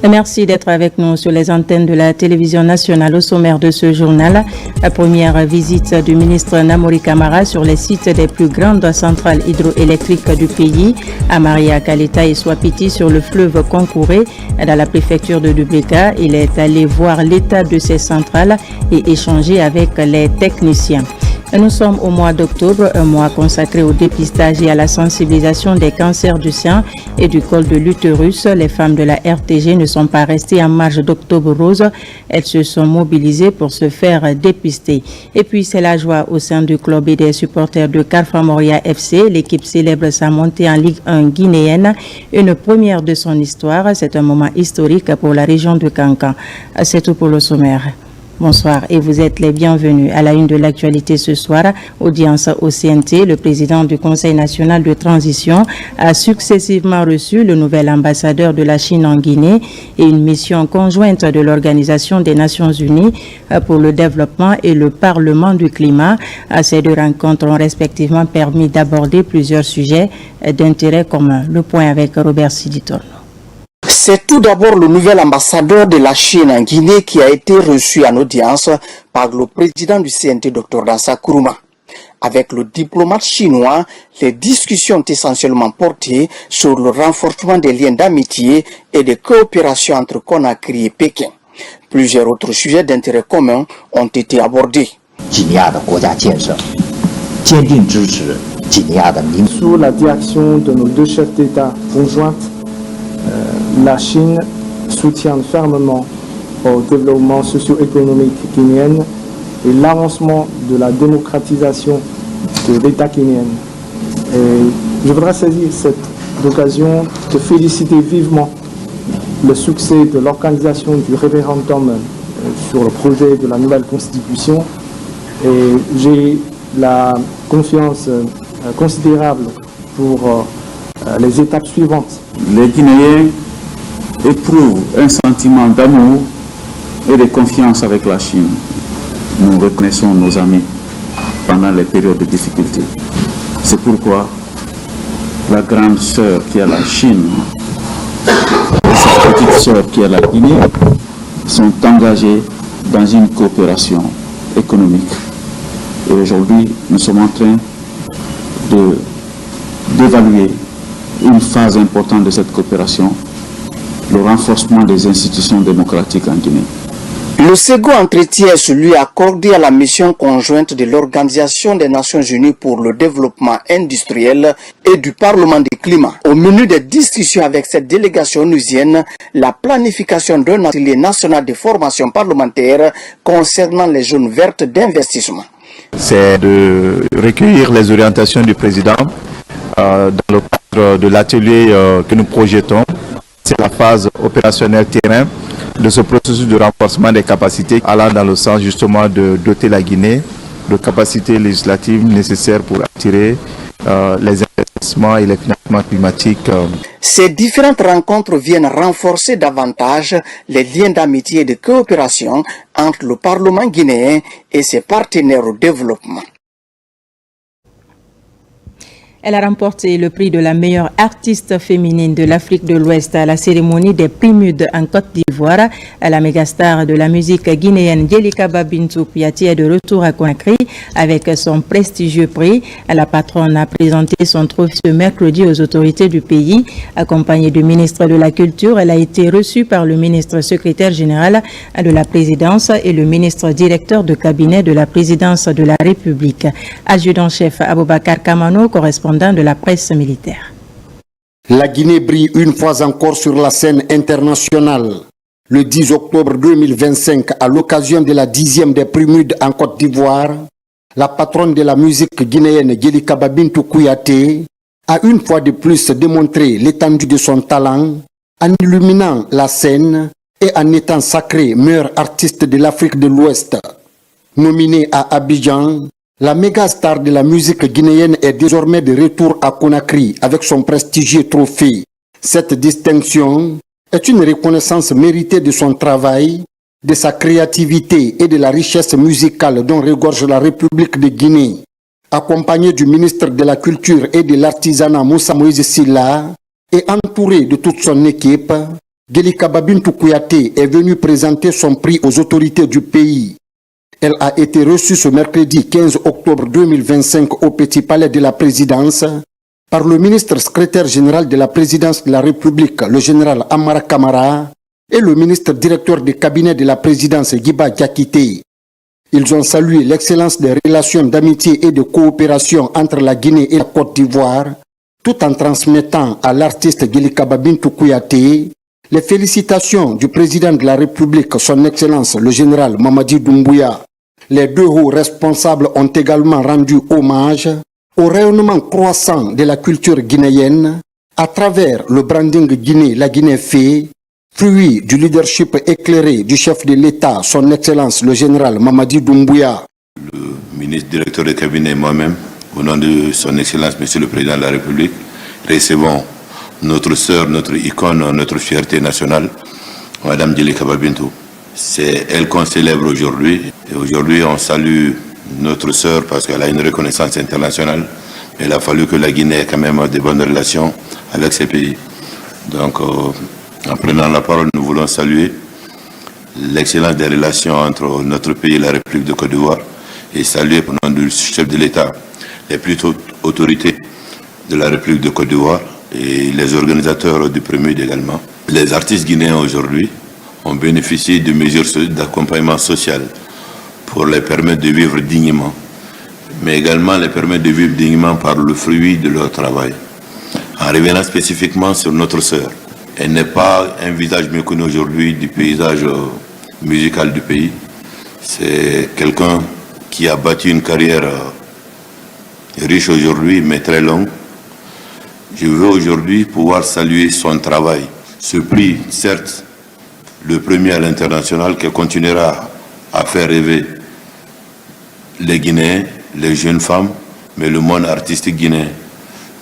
Merci d'être avec nous sur les antennes de la télévision nationale. Au sommaire de ce journal, la première visite du ministre Namori Kamara sur les sites des plus grandes centrales hydroélectriques du pays, à Maria Kaleta et Swapiti sur le fleuve Konkouré, dans la préfecture de Dubrika. Il est allé voir l'état de ces centrales et échanger avec les techniciens. Nous sommes au mois d'octobre, un mois consacré au dépistage et à la sensibilisation des cancers du sein et du col de l'utérus. Les femmes de la RTG ne sont pas restées en marge d'Octobre Rose. Elles se sont mobilisées pour se faire dépister. Et puis, c'est la joie au sein du club et des supporters de Carfa Moria FC. L'équipe célèbre sa montée en Ligue 1 guinéenne, une première de son histoire. C'est un moment historique pour la région de Kankan. C'est tout pour le sommaire. Bonsoir et vous êtes les bienvenus à la une de l'actualité ce soir. Audience au CNT, le président du Conseil national de transition a successivement reçu le nouvel ambassadeur de la Chine en Guinée et une mission conjointe de l'Organisation des Nations Unies pour le développement et le Parlement du climat. Ces deux rencontres ont respectivement permis d'aborder plusieurs sujets d'intérêt commun. Le point avec Robert Siditon. C'est tout d'abord le nouvel ambassadeur de la Chine en Guinée qui a été reçu en audience par le président du CNT, Dr Dansa Kourouma. Avec le diplomate chinois, les discussions ont essentiellement porté sur le renforcement des liens d'amitié et de coopération entre Conakry et Pékin. Plusieurs autres sujets d'intérêt commun ont été abordés. Sous la direction de nos deux chefs d'État conjoints, la Chine soutient fermement au développement socio-économique guinéen et l'avancement de la démocratisation de l'État guinéen. Et je voudrais saisir cette occasion de féliciter vivement le succès de l'organisation du référendum sur le projet de la nouvelle constitution. Et j'ai la confiance considérable pour les étapes suivantes. Les Guinéens éprouvent un sentiment d'amour et de confiance avec la Chine. Nous reconnaissons nos amis pendant les périodes de difficulté. C'est pourquoi la grande sœur qui est la Chine et sa petite sœur qui est la Guinée sont engagées dans une coopération économique. Et aujourd'hui, nous sommes en train d'évaluer une phase importante de cette coopération, le renforcement des institutions démocratiques en Guinée. Le second entretien est celui accordé à la mission conjointe de l'Organisation des Nations Unies pour le développement industriel et du Parlement du climat. Au menu des discussions avec cette délégation onusienne, la planification d'un atelier national de formation parlementaire concernant les zones vertes d'investissement. C'est de recueillir les orientations du président dans le cadre de l'atelier que nous projetons. C'est la phase opérationnelle terrain de ce processus de renforcement des capacités allant dans le sens justement de doter la Guinée de capacités législatives nécessaires pour attirer les investissements et les financements climatiques. Ces différentes rencontres viennent renforcer davantage les liens d'amitié et de coopération entre le Parlement guinéen et ses partenaires au développement. Elle a remporté le prix de la meilleure artiste féminine de l'Afrique de l'Ouest à la cérémonie des prix MUD en Côte d'Ivoire. La mégastar de la musique guinéenne Djelikaba Bintou Kouyaté est de retour à Conakry avec son prestigieux prix. La patronne a présenté son trophée ce mercredi aux autorités du pays. Accompagnée du ministre de la Culture, elle a été reçue par le ministre secrétaire général de la présidence et le ministre directeur de cabinet de la présidence de la République. Adjudant-chef Aboubakar Kamano, correspondant de la presse militaire. La Guinée brille une fois encore sur la scène internationale. Le 10 octobre 2025, à l'occasion de la 10e des prix MUD en Côte d'Ivoire, la patronne de la musique guinéenne Djelikaba Bintou Kouyaté a une fois de plus démontré l'étendue de son talent en illuminant la scène et en étant sacrée meilleure artiste de l'Afrique de l'Ouest. Nominée à Abidjan, la méga star de la musique guinéenne est désormais de retour à Conakry avec son prestigieux trophée. Cette distinction est une reconnaissance méritée de son travail, de sa créativité et de la richesse musicale dont regorge la République de Guinée. Accompagnée du ministre de la Culture et de l'Artisanat Moussa Moïse Silla et entourée de toute son équipe, Gelika Babintou Kouyaté est venue présenter son prix aux autorités du pays. Elle a été reçue ce mercredi 15 octobre 2025 au Petit Palais de la Présidence par le ministre secrétaire général de la Présidence de la République, le général Amara Kamara, et le ministre directeur du cabinet de la Présidence, Giba Diakité. Ils ont salué l'excellence des relations d'amitié et de coopération entre la Guinée et la Côte d'Ivoire, tout en transmettant à l'artiste Gelika Babintou Kouyaté les félicitations du président de la République, son Excellence le général Mamadi Doumbouya. Les deux hauts responsables ont également rendu hommage au rayonnement croissant de la culture guinéenne à travers le branding Guinée, la Guinée fait, fruit du leadership éclairé du chef de l'État, son Excellence le général Mamadi Doumbouya. Le ministre directeur de cabinet et moi-même, au nom de son Excellence Monsieur le Président de la République, recevons notre sœur, notre icône, notre fierté nationale, Madame Gelika Babintou. C'est elle qu'on célèbre aujourd'hui. Et aujourd'hui, on salue notre sœur parce qu'elle a une reconnaissance internationale. Il a fallu que la Guinée ait quand même de bonnes relations avec ces pays. Donc, en prenant la parole, nous voulons saluer l'excellence des relations entre notre pays et la République de Côte d'Ivoire et saluer au nom du chef de l'État les plus hautes autorités de la République de Côte d'Ivoire et les organisateurs du PREMUD également. Les artistes guinéens aujourd'hui ont bénéficié de mesures d'accompagnement social pour les permettre de vivre dignement, mais également les permettre de vivre dignement par le fruit de leur travail. En revenant spécifiquement sur notre sœur, elle n'est pas un visage méconnu aujourd'hui du paysage musical du pays. C'est quelqu'un qui a bâti une carrière riche aujourd'hui, mais très longue. Je veux aujourd'hui pouvoir saluer son travail. Ce prix, certes, le premier à l'international, qui continuera à faire rêver les Guinéens, les jeunes femmes, mais le monde artistique guinéen.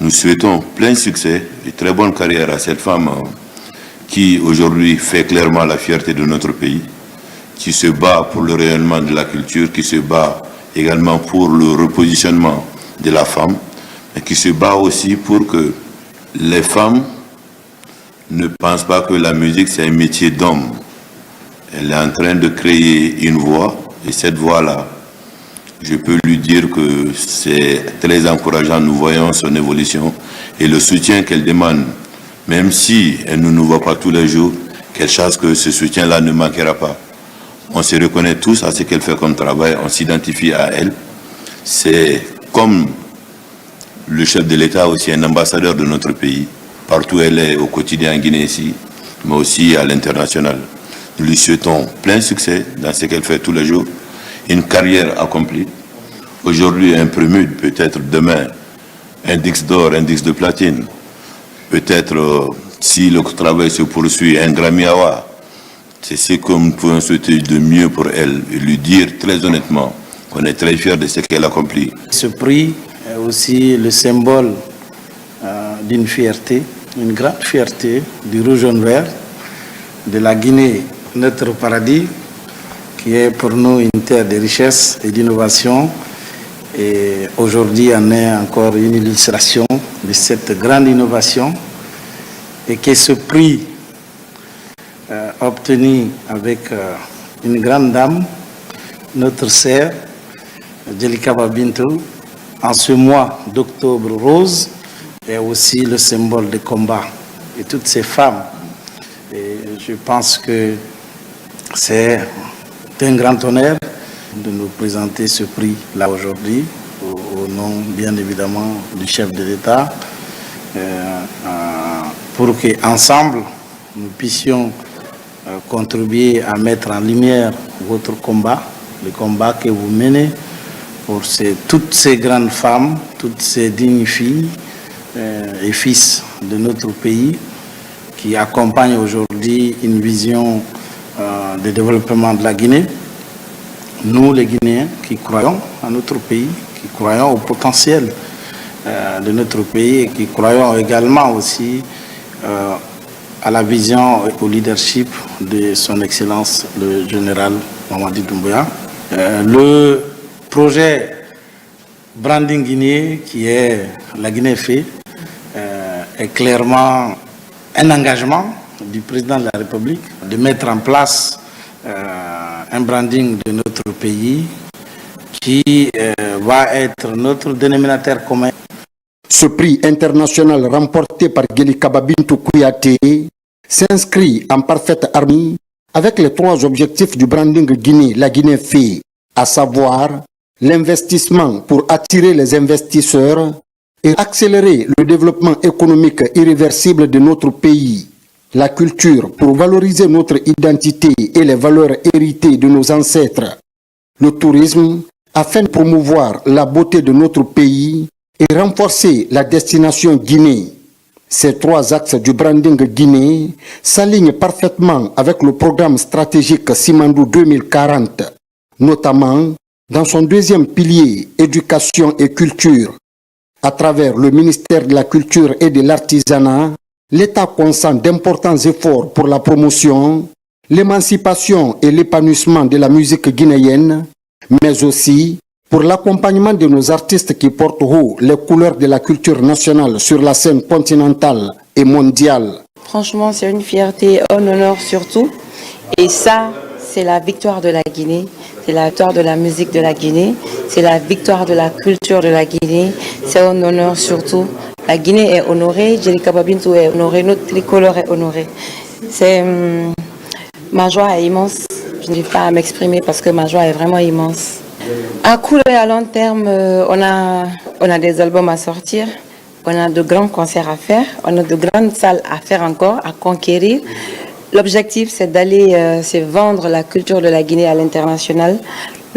Nous souhaitons plein succès et très bonne carrière à cette femme qui aujourd'hui fait clairement la fierté de notre pays, qui se bat pour le rayonnement de la culture, qui se bat également pour le repositionnement de la femme, et qui se bat aussi pour que les femmes ne pensent pas que la musique c'est un métier d'homme. Elle est en train de créer une voix, et cette voix-là, je peux lui dire que c'est très encourageant. Nous voyons son évolution et le soutien qu'elle demande, même si elle ne nous voit pas tous les jours, qu'elle sache que ce soutien-là ne manquera pas. On se reconnaît tous à ce qu'elle fait comme travail, on s'identifie à elle. C'est comme le chef de l'État, aussi un ambassadeur de notre pays. Partout où elle est, au quotidien en Guinée ici, mais aussi à l'international. Nous lui souhaitons plein succès dans ce qu'elle fait tous les jours. Une carrière accomplie. Aujourd'hui, un PREMUD, peut-être demain, un disque d'or, un disque de platine. Peut-être, si le travail se poursuit, un Grammy Award. C'est ce que nous pouvons souhaiter de mieux pour elle et lui dire très honnêtement qu'on est très fiers de ce qu'elle accomplit. Ce prix est aussi le symbole d'une fierté, une grande fierté du rouge jaune vert, de la Guinée, notre paradis, qui est pour nous une terre de richesse et d'innovation. Et aujourd'hui, on est encore une illustration de cette grande innovation et que ce prix obtenu avec une grande dame, notre sœur, Gelika Babintou, en ce mois d'octobre rose, est aussi le symbole de combat de toutes ces femmes. Et je pense que c'est un grand honneur de nous présenter ce prix-là aujourd'hui, au nom bien évidemment du chef de l'État, pour qu'ensemble nous puissions contribuer à mettre en lumière votre combat, le combat que vous menez pour toutes ces grandes femmes, toutes ces dignes filles et fils de notre pays qui accompagnent aujourd'hui une vision de développement de la Guinée. Nous, les Guinéens, qui croyons à notre pays, qui croyons au potentiel de notre pays et qui croyons également aussi à la vision et au leadership de son Excellence le général Mamadi Doumbouya. Le projet Branding Guinée, qui est la Guinée fait, est clairement un engagement du président de la République de mettre en place un branding de notre pays qui va être notre dénominateur commun. Ce prix international remporté par Guelika Bintou Kouyaté s'inscrit en parfaite harmonie avec les 3 objectifs du branding Guinée, la Guinée fait, à savoir l'investissement pour attirer les investisseurs et accélérer le développement économique irréversible de notre pays, la culture pour valoriser notre identité et les valeurs héritées de nos ancêtres, le tourisme afin de promouvoir la beauté de notre pays et renforcer la destination Guinée. Ces 3 axes du branding Guinée s'alignent parfaitement avec le programme stratégique Simandou 2040, notamment dans son 2e pilier, éducation et culture. À travers le ministère de la Culture et de l'Artisanat, l'État consent d'importants efforts pour la promotion, l'émancipation et l'épanouissement de la musique guinéenne, mais aussi pour l'accompagnement de nos artistes qui portent haut les couleurs de la culture nationale sur la scène continentale et mondiale. Franchement, c'est une fierté, un honneur surtout. Et ça, c'est la victoire de la Guinée, c'est la victoire de la musique de la Guinée, c'est la victoire de la culture de la Guinée, c'est un honneur surtout. La Guinée est honorée, Guelika Bintou est honorée, notre tricolore est honoré. Ma joie est immense, je n'arrive pas à m'exprimer parce que ma joie est vraiment immense. À court et à long terme, on a des albums à sortir, on a de grands concerts à faire, on a de grandes salles à faire encore, à conquérir. L'objectif, c'est d'aller vendre la culture de la Guinée à l'international.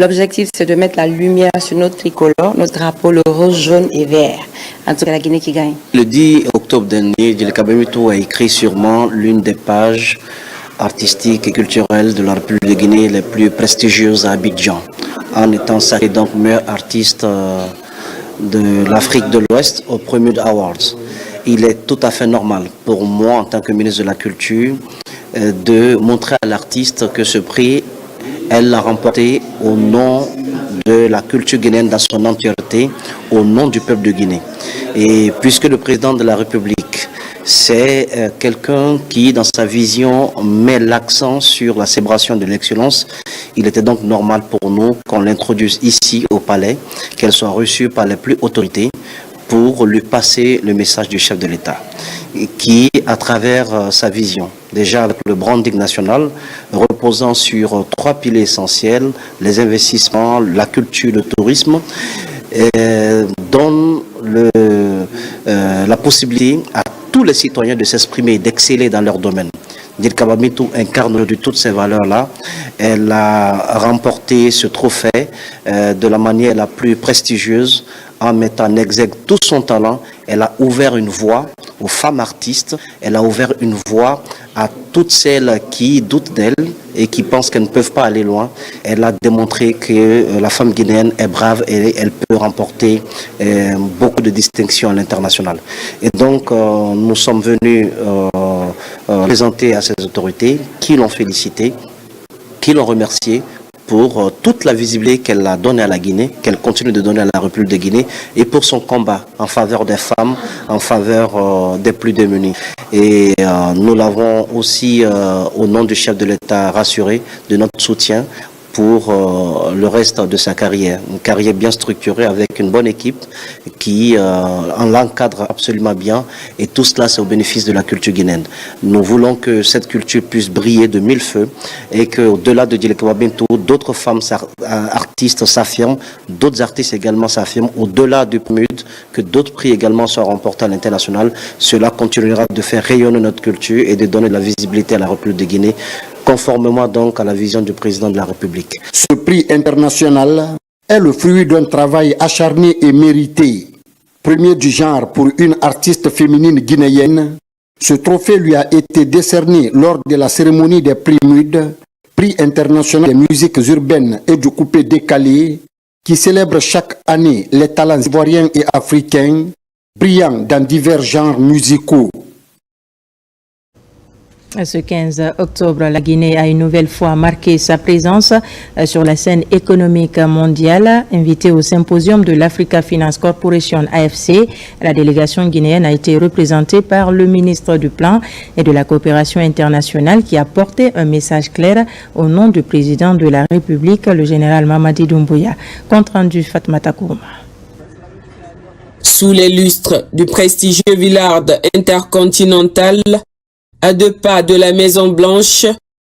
L'objectif, c'est de mettre la lumière sur notre tricolore, notre drapeau, le rose, jaune et vert. En tout cas, la Guinée qui gagne. Le 10 octobre dernier, Guelika Bintou a écrit sûrement l'une des pages artistiques et culturelles de la République de Guinée les plus prestigieuses à Abidjan, en étant sacré donc meilleur artiste de l'Afrique de l'Ouest au Premier Awards. Il est tout à fait normal pour moi, en tant que ministre de la Culture, de montrer à l'artiste que ce prix, elle l'a remporté au nom de la culture guinéenne dans son entièreté, au nom du peuple de Guinée. Et puisque le président de la République, c'est quelqu'un qui, dans sa vision, met l'accent sur la célébration de l'excellence, il était donc normal pour nous qu'on l'introduise ici au palais, qu'elle soit reçue par les plus autorités pour lui passer le message du chef de l'État, qui, à travers sa vision, déjà avec le branding national, reposant sur 3 piliers essentiels, les investissements, la culture, le tourisme, donne la possibilité à tous les citoyens de s'exprimer et d'exceller dans leur domaine. Guelika Bintou incarne aujourd'hui toutes ces valeurs-là. Elle a remporté ce trophée de la manière la plus prestigieuse en mettant en exergue tout son talent. Elle a ouvert une voie aux femmes artistes, elle a ouvert une voie à toutes celles qui doutent d'elle et qui pensent qu'elles ne peuvent pas aller loin. Elle a démontré que la femme guinéenne est brave et elle peut remporter beaucoup de distinctions à l'international. Et donc, nous sommes venus présenter à ces autorités qui l'ont félicité, qui l'ont remercié pour toute la visibilité qu'elle a donnée à la Guinée, qu'elle continue de donner à la République de Guinée, et pour son combat en faveur des femmes, en faveur des plus démunis. Et nous l'avons aussi, au nom du chef de l'État, rassuré de notre soutien pour le reste de sa carrière. Une carrière bien structurée avec une bonne équipe qui l'encadre absolument bien, et tout cela c'est au bénéfice de la culture guinéenne. Nous voulons que cette culture puisse briller de 1000 feux et qu'au-delà de Guelika Bintou, d'autres femmes artistes s'affirment, d'autres artistes également s'affirment, au-delà du PMUD, que d'autres prix également soient remportés à l'international. Cela continuera de faire rayonner notre culture et de donner de la visibilité à la République de Guinée, conformément donc à la vision du président de la République. Ce prix international est le fruit d'un travail acharné et mérité. Premier du genre pour une artiste féminine guinéenne, ce trophée lui a été décerné lors de la cérémonie des prix MUD, prix international des musiques urbaines et du coupé décalé, qui célèbre chaque année les talents ivoiriens et africains, brillant dans divers genres musicaux. Ce 15 octobre, la Guinée a une nouvelle fois marqué sa présence sur la scène économique mondiale. Invitée au symposium de l'Africa Finance Corporation AFC, la délégation guinéenne a été représentée par le ministre du Plan et de la Coopération internationale qui a porté un message clair au nom du président de la République, le général Mamadi Doumbouya. Compte rendu Fatmata Kourma. Sous les lustres du prestigieux Villard intercontinental, à 2 pas de la Maison Blanche,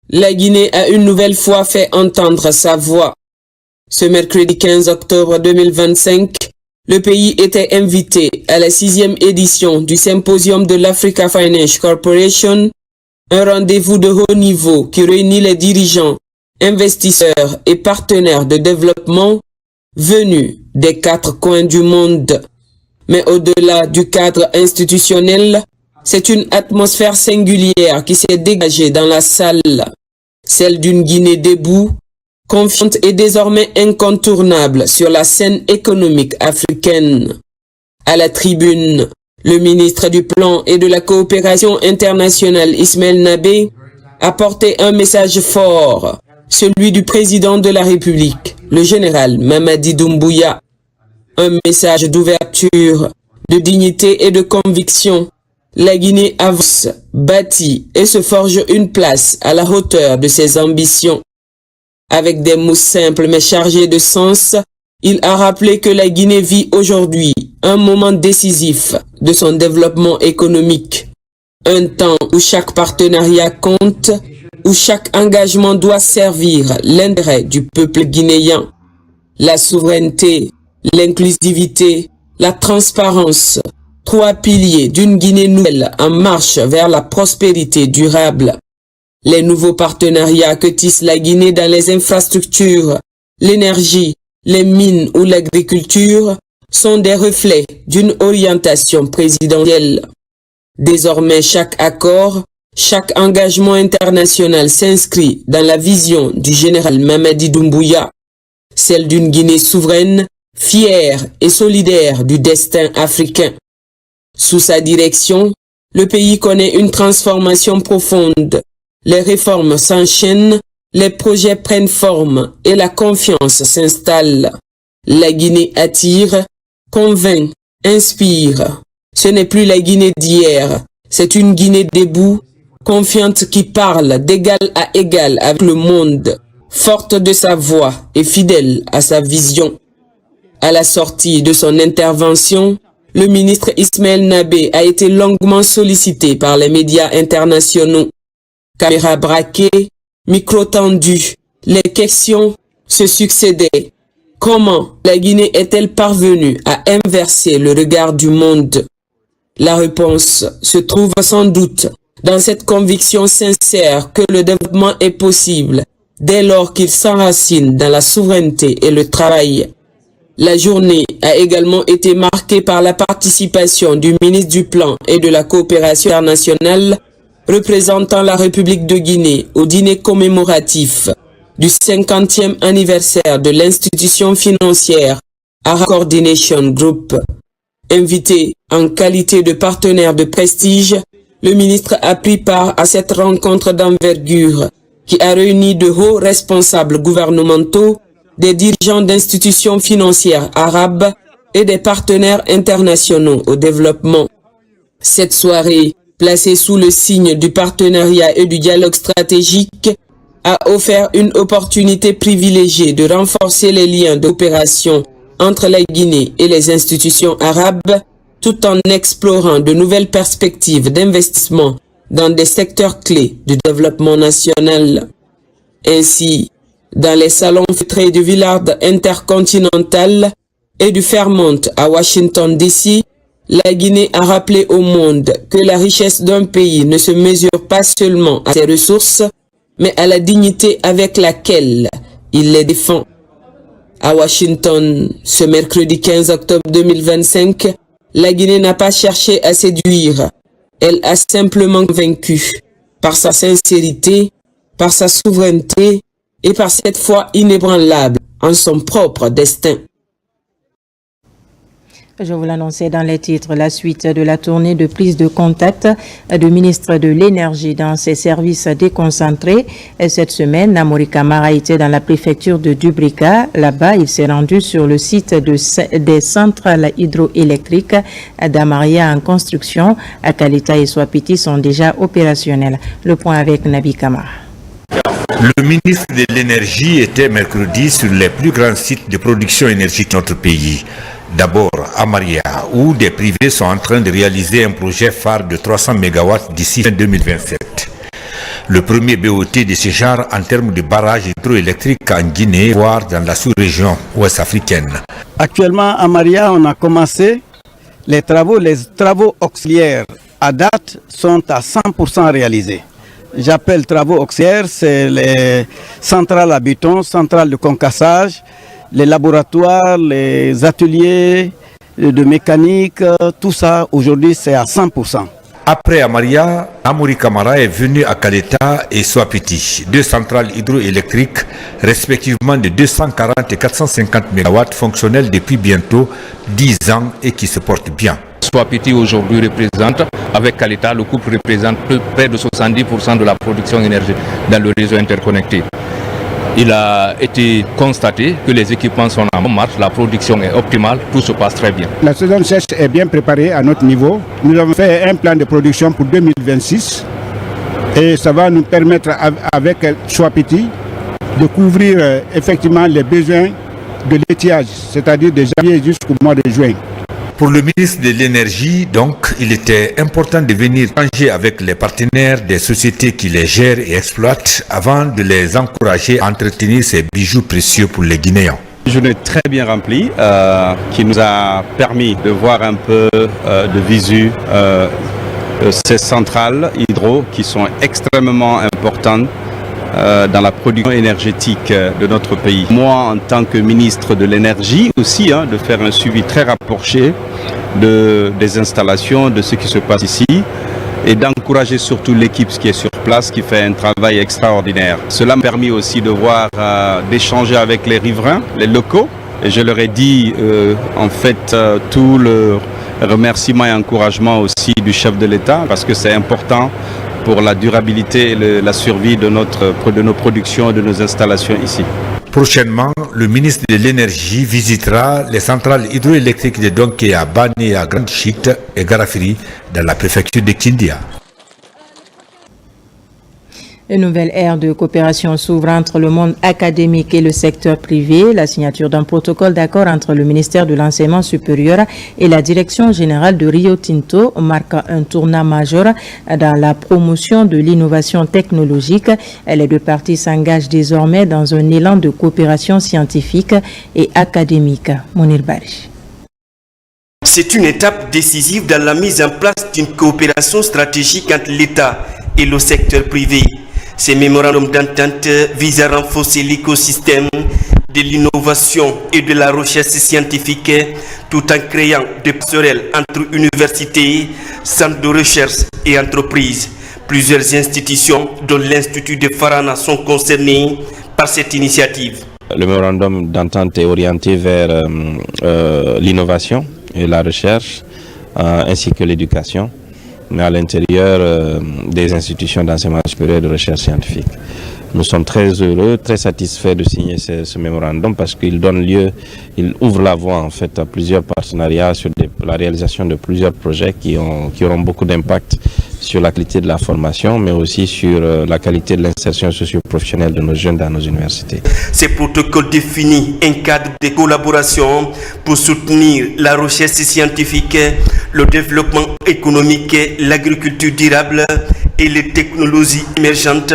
la Guinée a une nouvelle fois fait entendre sa voix. Ce mercredi 15 octobre 2025, le pays était invité à la 6e édition du symposium de l'Africa Finance Corporation, un rendez-vous de haut niveau qui réunit les dirigeants, investisseurs et partenaires de développement venus des 4 coins du monde. Mais au-delà du cadre institutionnel, c'est une atmosphère singulière qui s'est dégagée dans la salle, celle d'une Guinée debout, confiante et désormais incontournable sur la scène économique africaine. À la tribune, le ministre du Plan et de la Coopération internationale Ismaël Nabé a porté un message fort, celui du président de la République, le général Mamadi Doumbouya. Un message d'ouverture, de dignité et de conviction. La Guinée avance, bâtit et se forge une place à la hauteur de ses ambitions. Avec des mots simples mais chargés de sens, il a rappelé que la Guinée vit aujourd'hui un moment décisif de son développement économique. Un temps où chaque partenariat compte, où chaque engagement doit servir l'intérêt du peuple guinéen. La souveraineté, l'inclusivité, la transparence, 3 piliers d'une Guinée nouvelle en marche vers la prospérité durable. Les nouveaux partenariats que tisse la Guinée dans les infrastructures, l'énergie, les mines ou l'agriculture sont des reflets d'une orientation présidentielle. Désormais, chaque accord, chaque engagement international s'inscrit dans la vision du général Mamadi Doumbouya, celle d'une Guinée souveraine, fière et solidaire du destin africain. Sous sa direction, le pays connaît une transformation profonde. Les réformes s'enchaînent, les projets prennent forme et la confiance s'installe. La Guinée attire, convainc, inspire. Ce n'est plus la Guinée d'hier, c'est une Guinée debout, confiante qui parle d'égal à égal avec le monde, forte de sa voix et fidèle à sa vision. À la sortie de son intervention, le ministre Ismaël Nabé a été longuement sollicité par les médias internationaux. Caméras braquées, micro tendus, les questions se succédaient. Comment la Guinée est-elle parvenue à inverser le regard du monde? La réponse se trouve sans doute dans cette conviction sincère que le développement est possible dès lors qu'il s'enracine dans la souveraineté et le travail. La journée a également été marquée par la participation du ministre du Plan et de la Coopération internationale représentant la République de Guinée au dîner commémoratif du 50e anniversaire de l'institution financière Ara Coordination Group. Invité en qualité de partenaire de prestige, le ministre a pris part à cette rencontre d'envergure qui a réuni de hauts responsables gouvernementaux, des dirigeants d'institutions financières arabes et des partenaires internationaux au développement. Cette soirée, placée sous le signe du partenariat et du dialogue stratégique, a offert une opportunité privilégiée de renforcer les liens de coopération entre la Guinée et les institutions arabes, tout en explorant de nouvelles perspectives d'investissement dans des secteurs clés du développement national. Ainsi, dans les salons feutrés du Villard intercontinental et du Fairmont à Washington DC, la Guinée a rappelé au monde que la richesse d'un pays ne se mesure pas seulement à ses ressources, mais à la dignité avec laquelle il les défend. À Washington, ce mercredi 15 octobre 2025, la Guinée n'a pas cherché à séduire. Elle a simplement vaincu par sa sincérité, par sa souveraineté et par cette foi inébranlable en son propre destin. Je vous l'annonçais dans les titres, la suite de la tournée de prise de contact du ministre de l'Énergie dans ses services déconcentrés. Cette semaine, Namori Kamara était dans la préfecture de Dubrika. Là-bas, il s'est rendu sur le site des centrales hydroélectriques d'Amaria en construction. Akalita et Swapiti sont déjà opérationnels. Le point avec Nabi Kamara. Le ministre de l'Énergie était mercredi sur les plus grands sites de production énergétique de notre pays. D'abord à Maria, où des privés sont en train de réaliser un projet phare de 300 MW d'ici fin 2027. Le premier BOT de ce genre en termes de barrage hydroélectrique en Guinée, voire dans la sous-région ouest africaine. Actuellement à Maria, on a commencé les travaux auxiliaires à date sont à 100% réalisés. J'appelle travaux auxiliaires, c'est les centrales à béton, centrales de concassage, les laboratoires, les ateliers de mécanique, tout ça aujourd'hui c'est à 100%. Après Amaria, Namori Kamara est venu à Kaleta et Swapiti, deux centrales hydroélectriques respectivement de 240 et 450 MW fonctionnelles depuis bientôt 10 ans et qui se portent bien. Swapiti aujourd'hui représente, avec Kaleta, le couple représente près de 70% de la production énergétique dans le réseau interconnecté. Il a été constaté que les équipements sont en marche, la production est optimale, tout se passe très bien. La saison sèche est bien préparée à notre niveau. Nous avons fait un plan de production pour 2026 et ça va nous permettre avec Swapiti de couvrir effectivement les besoins de l'étiage, c'est-à-dire de janvier jusqu'au mois de juin. Pour le ministre de l'Énergie, donc, il était important de venir échanger avec les partenaires des sociétés qui les gèrent et exploitent avant de les encourager à entretenir ces bijoux précieux pour les Guinéens. Une journée très bien remplie qui nous a permis de voir un peu de visu ces centrales hydro qui sont extrêmement importantes dans la production énergétique de notre pays. Moi, en tant que ministre de l'énergie aussi, de faire un suivi très rapproché des installations, de ce qui se passe ici et d'encourager surtout l'équipe qui est sur place, qui fait un travail extraordinaire. Cela m'a permis aussi de voir, d'échanger avec les riverains, les locaux, et je leur ai dit en fait tout le remerciement et encouragement aussi du chef de l'État parce que c'est important pour la durabilité et la survie de nos productions et de nos installations ici. Prochainement, le ministre de l'Énergie visitera les centrales hydroélectriques de Donké à Bané, à Grande Chite et Garafiri dans la préfecture de Kindia. Une nouvelle ère de coopération s'ouvre entre le monde académique et le secteur privé. La signature d'un protocole d'accord entre le ministère de l'Enseignement supérieur et la Direction générale de Rio Tinto marque un tournant majeur dans la promotion de l'innovation technologique. Les deux parties s'engagent désormais dans un élan de coopération scientifique et académique. Mounir Bari. C'est une étape décisive dans la mise en place d'une coopération stratégique entre l'État et le secteur privé. Ces mémorandums d'entente visent à renforcer l'écosystème de l'innovation et de la recherche scientifique tout en créant des passerelles entre universités, centres de recherche et entreprises. Plusieurs institutions, dont l'Institut de Farana, sont concernées par cette initiative. Le mémorandum d'entente est orienté vers l'innovation et la recherche ainsi que l'éducation, mais à l'intérieur des institutions d'enseignement supérieur et de recherche scientifique. Nous sommes très heureux, très satisfaits de signer ce mémorandum parce qu'il donne lieu, il ouvre la voie en fait à plusieurs partenariats sur la réalisation de plusieurs projets qui auront beaucoup d'impact sur la qualité de la formation, mais aussi sur la qualité de l'insertion socio-professionnelle de nos jeunes dans nos universités. Ces protocoles définissent un cadre de collaboration pour soutenir la recherche scientifique, le développement économique, l'agriculture durable et les technologies émergentes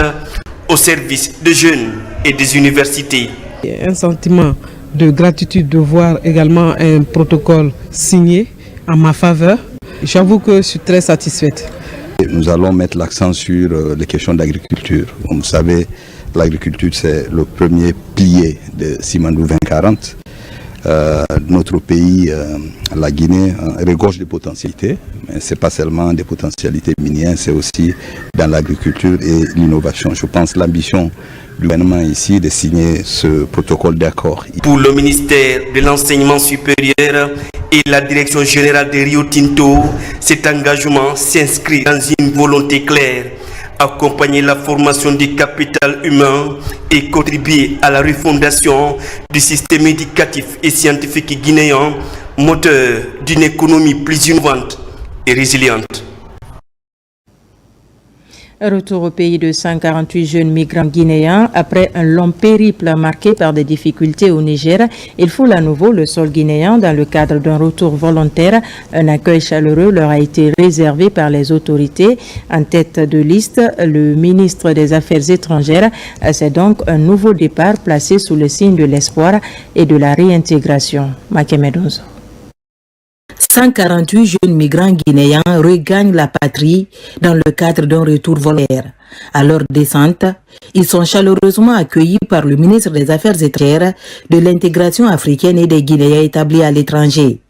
au service des jeunes et des universités. Un sentiment de gratitude de voir également un protocole signé en ma faveur. J'avoue que je suis très satisfaite. Nous allons mettre l'accent sur les questions d'agriculture. Comme vous savez, l'agriculture c'est le premier pilier de Simandou 2040. notre pays, la Guinée, regorge de potentialités. Mais ce n'est pas seulement des potentialités minières, c'est aussi dans l'agriculture et l'innovation. Je pense que l'ambition du gouvernement ici de signer ce protocole d'accord. Pour le ministère de l'Enseignement supérieur et la Direction générale de Rio Tinto, cet engagement s'inscrit dans une volonté claire: accompagner la formation du capital humain et contribuer à la refondation du système éducatif et scientifique guinéen, moteur d'une économie plus innovante et résiliente. Retour au pays de 148 jeunes migrants guinéens. Après un long périple marqué par des difficultés au Niger, ils foulent à nouveau le sol guinéen dans le cadre d'un retour volontaire. Un accueil chaleureux leur a été réservé par les autorités. En tête de liste, le ministre des Affaires étrangères. C'est donc un nouveau départ placé sous le signe de l'espoir et de la réintégration. Makemedonzo. 148 jeunes migrants guinéens regagnent la patrie dans le cadre d'un retour volontaire. À leur descente, ils sont chaleureusement accueillis par le ministre des Affaires étrangères, de l'intégration africaine et des Guinéens établis à l'étranger.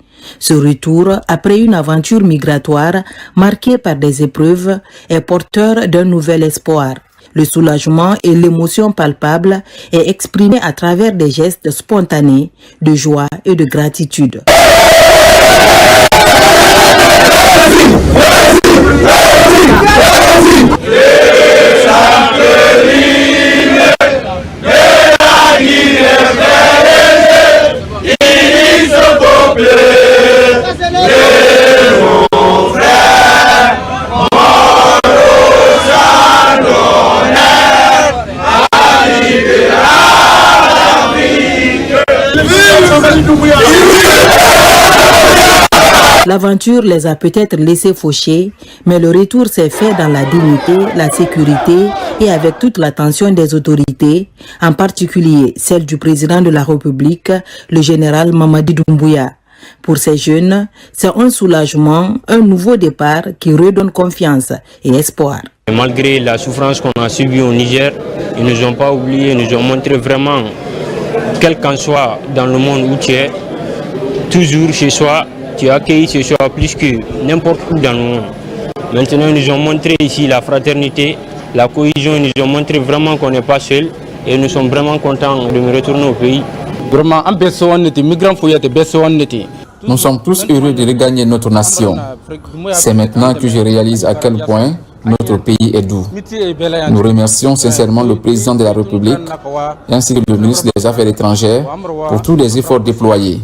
Ce retour, après une aventure migratoire marquée par des épreuves, est porteur d'un nouvel espoir. Le soulagement et l'émotion palpable est exprimé à travers des gestes spontanés de joie et de gratitude. L'aventure les a peut-être laissés faucher, mais le retour s'est fait dans la dignité, la sécurité et avec toute l'attention des autorités, en particulier celle du président de la République, le général Mamadi Doumbouya. Pour ces jeunes, c'est un soulagement, un nouveau départ qui redonne confiance et espoir. Malgré la souffrance qu'on a subie au Niger, ils ne nous ont pas oubliés, ils nous ont montré vraiment, quel qu'en soit dans le monde où tu es, toujours chez soi, tu as accueilli chez soi plus que n'importe où dans le monde. Maintenant, ils nous ont montré ici la fraternité, la cohésion, ils nous ont montré vraiment qu'on n'est pas seul et nous sommes vraiment contents de me retourner au pays. Nous sommes tous heureux de regagner notre nation. C'est maintenant que je réalise à quel point notre pays est doux. Nous remercions sincèrement le président de la République ainsi que le ministre des Affaires étrangères pour tous les efforts déployés.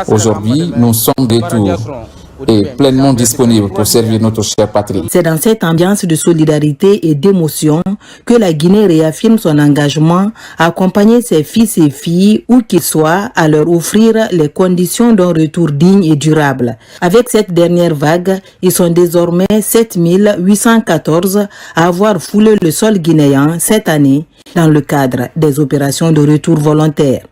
Aujourd'hui, nous sommes de retour et pleinement disponibles pour servir notre chère patrie. C'est dans cette ambiance de solidarité et d'émotion que la Guinée réaffirme son engagement à accompagner ses fils et filles, où qu'ils soient, à leur offrir les conditions d'un retour digne et durable. Avec cette dernière vague, ils sont désormais 7814 à avoir foulé le sol guinéen cette année dans le cadre des opérations de retour volontaire.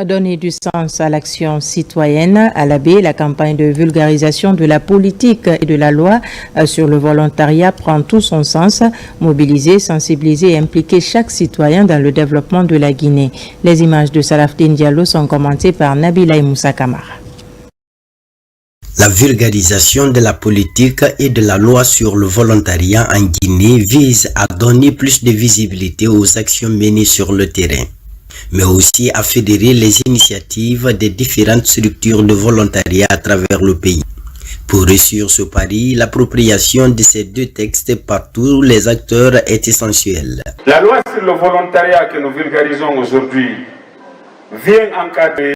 Donner du sens à l'action citoyenne. À l'AB, la campagne de vulgarisation de la politique et de la loi sur le volontariat prend tout son sens. Mobiliser, sensibiliser et impliquer chaque citoyen dans le développement de la Guinée. Les images de Sarafdine Diallo sont commentées par Nabila Moussa Kamara. La vulgarisation de la politique et de la loi sur le volontariat en Guinée vise à donner plus de visibilité aux actions menées sur le terrain, mais aussi à fédérer les initiatives des différentes structures de volontariat à travers le pays. Pour réussir ce pari, l'appropriation de ces deux textes par tous les acteurs est essentielle. La loi sur le volontariat que nous vulgarisons aujourd'hui vient encadrer,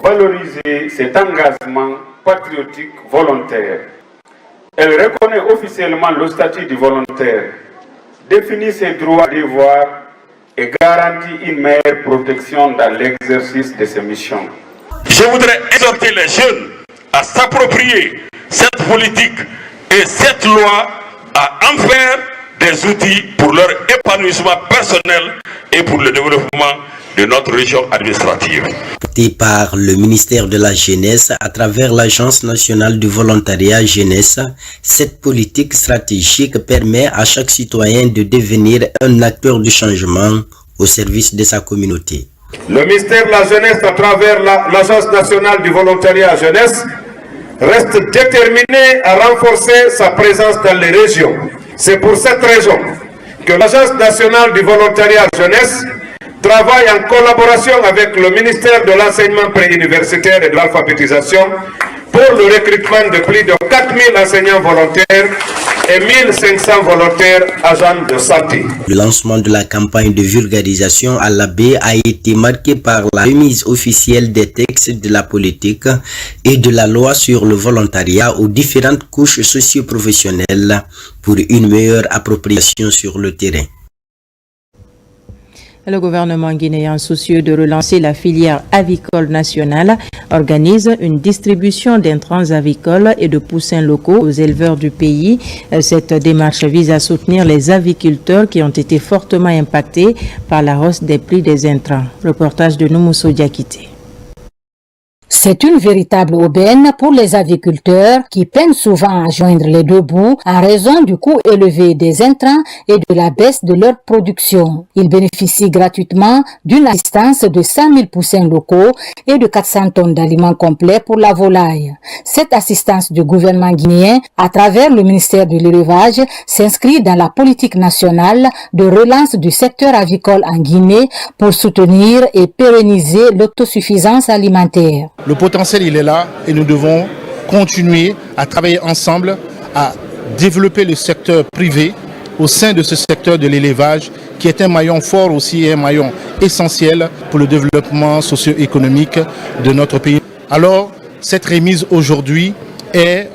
valoriser cet engagement patriotique volontaire. Elle reconnaît officiellement le statut du volontaire, définit ses droits et devoirs et garantit une meilleure protection dans l'exercice de ses missions. Je voudrais exhorter les jeunes à s'approprier cette politique et cette loi, à en faire des outils pour leur épanouissement personnel et pour le développement de notre région administrative. Par le ministère de la Jeunesse à travers l'Agence nationale du volontariat jeunesse, cette politique stratégique permet à chaque citoyen de devenir un acteur du changement au service de sa communauté. Le ministère de la Jeunesse, à travers l'Agence nationale du volontariat jeunesse, reste déterminé à renforcer sa présence dans les régions. C'est pour cette raison que l'Agence nationale du volontariat jeunesse travaille en collaboration avec le ministère de l'enseignement préuniversitaire et de l'alphabétisation pour le recrutement de plus de 4000 enseignants volontaires et 1500 volontaires agents de santé. Le lancement de la campagne de vulgarisation à la baie a été marqué par la remise officielle des textes de la politique et de la loi sur le volontariat aux différentes couches socio-professionnelles pour une meilleure appropriation sur le terrain. Le gouvernement guinéen, soucieux de relancer la filière avicole nationale, organise une distribution d'intrants avicoles et de poussins locaux aux éleveurs du pays. Cette démarche vise à soutenir les aviculteurs qui ont été fortement impactés par la hausse des prix des intrants. Reportage de Noumousso Diakité. C'est une véritable aubaine pour les aviculteurs qui peinent souvent à joindre les deux bouts en raison du coût élevé des intrants et de la baisse de leur production. Ils bénéficient gratuitement d'une assistance de 100 000 poussins locaux et de 400 tonnes d'aliments complets pour la volaille. Cette assistance du gouvernement guinéen, à travers le ministère de l'élevage, s'inscrit dans la politique nationale de relance du secteur avicole en Guinée pour soutenir et pérenniser l'autosuffisance alimentaire. Le potentiel, il est là et nous devons continuer à travailler ensemble à développer le secteur privé au sein de ce secteur de l'élevage qui est un maillon fort aussi et un maillon essentiel pour le développement socio-économique de notre pays. Alors, cette remise aujourd'hui est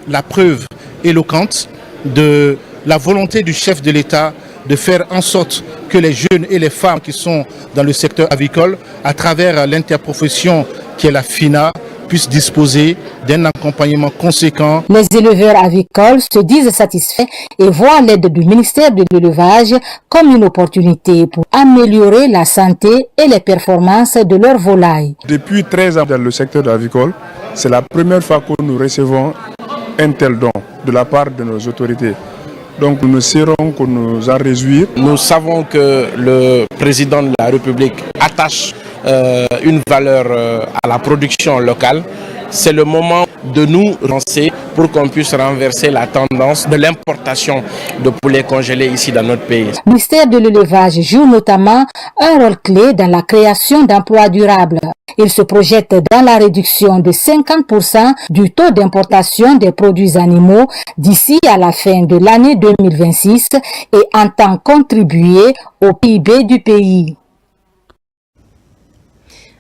la preuve éloquente de la volonté du chef de l'État de faire en sorte que les jeunes et les femmes qui sont dans le secteur avicole, à travers l'interprofession qui est la FINA, puissent disposer d'un accompagnement conséquent. Les éleveurs avicoles se disent satisfaits et voient l'aide du ministère de l'élevage comme une opportunité pour améliorer la santé et les performances de leurs volailles. Depuis 13 ans dans le secteur avicole, c'est la première fois que nous recevons un tel don de la part de nos autorités. Donc nous ne serons que nous en réjouir. Nous savons que le président de la République attache une valeur à la production locale. C'est le moment de nous lancer pour qu'on puisse renverser la tendance de l'importation de poulets congelés ici dans notre pays. Le ministère de l'élevage joue notamment un rôle clé dans la création d'emplois durables. Il se projette dans la réduction de 50% du taux d'importation des produits animaux d'ici à la fin de l'année 2026 et entend contribuer au PIB du pays.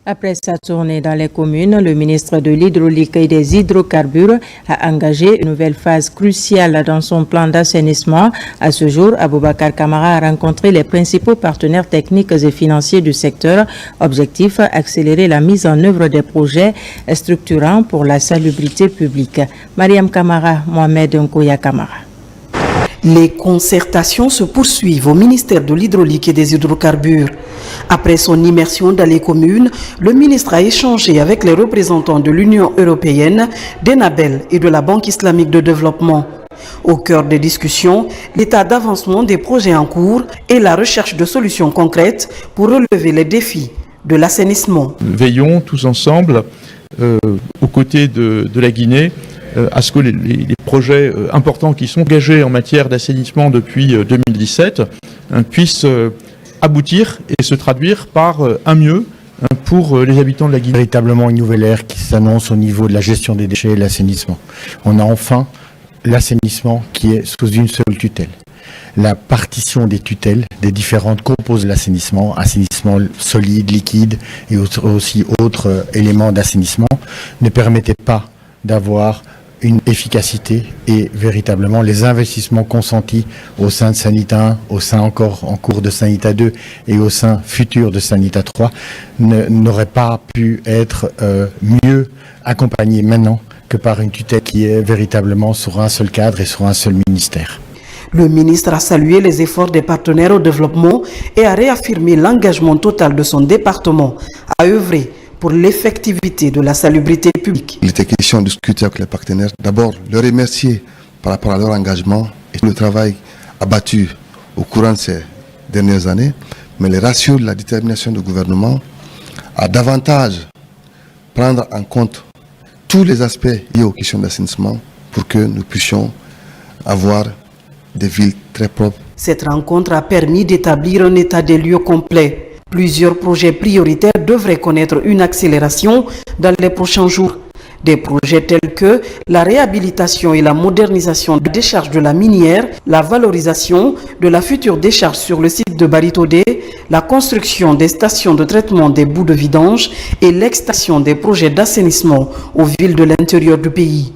Après sa tournée dans les communes, le ministre de l'Hydraulique et des Hydrocarbures a engagé une nouvelle phase cruciale dans son plan d'assainissement. À ce jour, Aboubacar Kamara a rencontré les principaux partenaires techniques et financiers du secteur. Objectif, accélérer la mise en œuvre des projets structurants pour la salubrité publique. Mariam Kamara, Mohamed Nkoya Kamara. Les concertations se poursuivent au ministère de l'Hydraulique et des Hydrocarbures. Après son immersion dans les communes, le ministre a échangé avec les représentants de l'Union européenne, d'Enabel et de la Banque islamique de développement. Au cœur des discussions, l'état d'avancement des projets en cours et la recherche de solutions concrètes pour relever les défis de l'assainissement. Veillons tous ensemble, aux côtés de la Guinée, à ce que les projets importants qui sont engagés en matière d'assainissement depuis 2017 puissent aboutir et se traduire par un mieux pour les habitants de la Guinée. Véritablement une nouvelle ère qui s'annonce au niveau de la gestion des déchets et de l'assainissement. On a enfin l'assainissement qui est sous une seule tutelle. La partition des tutelles, des différentes composent l'assainissement, assainissement solide, liquide et aussi autres éléments d'assainissement, ne permettait pas d'avoir une efficacité et véritablement les investissements consentis au sein de Sanita 1, au sein encore en cours de Sanita 2 et au sein futur de Sanita 3 n'auraient pas pu être mieux accompagnés maintenant que par une tutelle qui est véritablement sur un seul cadre et sur un seul ministère. Le ministre a salué les efforts des partenaires au développement et a réaffirmé l'engagement total de son département à œuvrer pour l'effectivité de la salubrité publique. Il était question de discuter avec les partenaires. D'abord, les remercier par rapport à leur engagement et le travail abattu au courant de ces dernières années, mais les rassurer de la détermination du gouvernement à davantage prendre en compte tous les aspects liés aux questions d'assainissement pour que nous puissions avoir des villes très propres. Cette rencontre a permis d'établir un état des lieux complet. Plusieurs projets prioritaires devraient connaître une accélération dans les prochains jours. Des projets tels que la réhabilitation et la modernisation de décharge de la minière, la valorisation de la future décharge sur le site de Baritodé, la construction des stations de traitement des boues de vidange et l'extension des projets d'assainissement aux villes de l'intérieur du pays.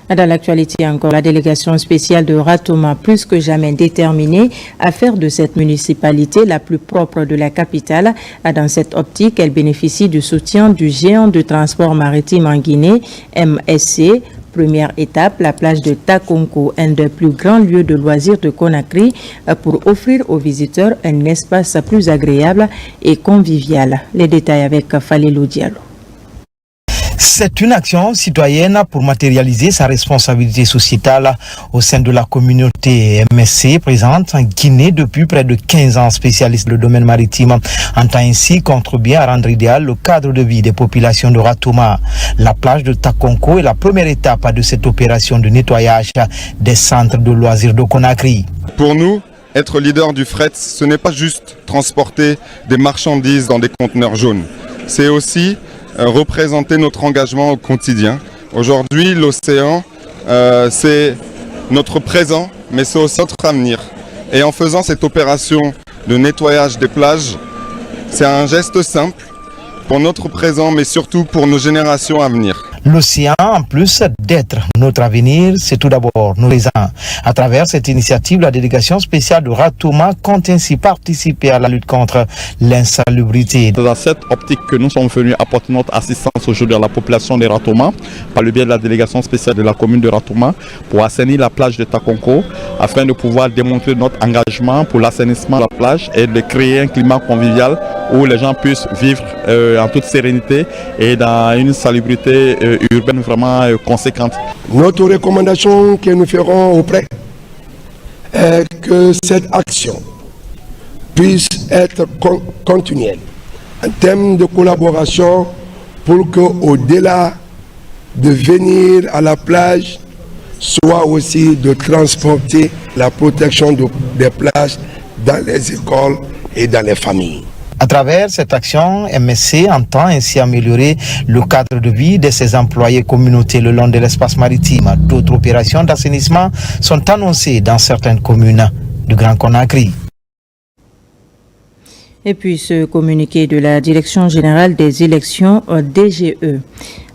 Dans l'actualité encore, la délégation spéciale de Ratoma, plus que jamais déterminée à faire de cette municipalité la plus propre de la capitale. Dans cette optique, elle bénéficie du soutien du géant de transport maritime en Guinée, MSC. Première étape, la plage de Takonko, un des plus grands lieux de loisirs de Conakry, pour offrir aux visiteurs un espace plus agréable et convivial. Les détails avec Falilou Diallo. C'est une action citoyenne pour matérialiser sa responsabilité sociétale au sein de la communauté MSC présente en Guinée depuis près de 15 ans. Spécialiste du domaine maritime entend ainsi contribuer à rendre idéal le cadre de vie des populations de Ratoma. La plage de Takonko est la première étape de cette opération de nettoyage des centres de loisirs de Conakry. Pour nous, être leader du fret, ce n'est pas juste transporter des marchandises dans des conteneurs jaunes. C'est aussi représenter notre engagement au quotidien. Aujourd'hui, l'océan, c'est notre présent, mais c'est aussi notre avenir. Et en faisant cette opération de nettoyage des plages, c'est un geste simple pour notre présent, mais surtout pour nos générations à venir. L'océan, en plus d'être notre avenir, c'est tout d'abord nos présents. À travers cette initiative, la délégation spéciale de Ratoma compte ainsi participer à la lutte contre l'insalubrité. C'est dans cette optique que nous sommes venus apporter notre assistance aujourd'hui à la population de Ratoma, par le biais de la délégation spéciale de la commune de Ratoma, pour assainir la plage de Takonko, afin de pouvoir démontrer notre engagement pour l'assainissement de la plage et de créer un climat convivial où les gens puissent vivre en toute sérénité et dans une salubrité urbaine vraiment conséquente. Notre recommandation que nous ferons auprès est que cette action puisse être continuelle en termes de collaboration pour qu'au-delà de venir à la plage, soit aussi de transporter la protection des plages dans les écoles et dans les familles. À travers cette action, MSC entend ainsi améliorer le cadre de vie de ses employés communautés le long de l'espace maritime. D'autres opérations d'assainissement sont annoncées dans certaines communes du Grand Conakry. Et puis ce communiqué de la Direction générale des élections DGE.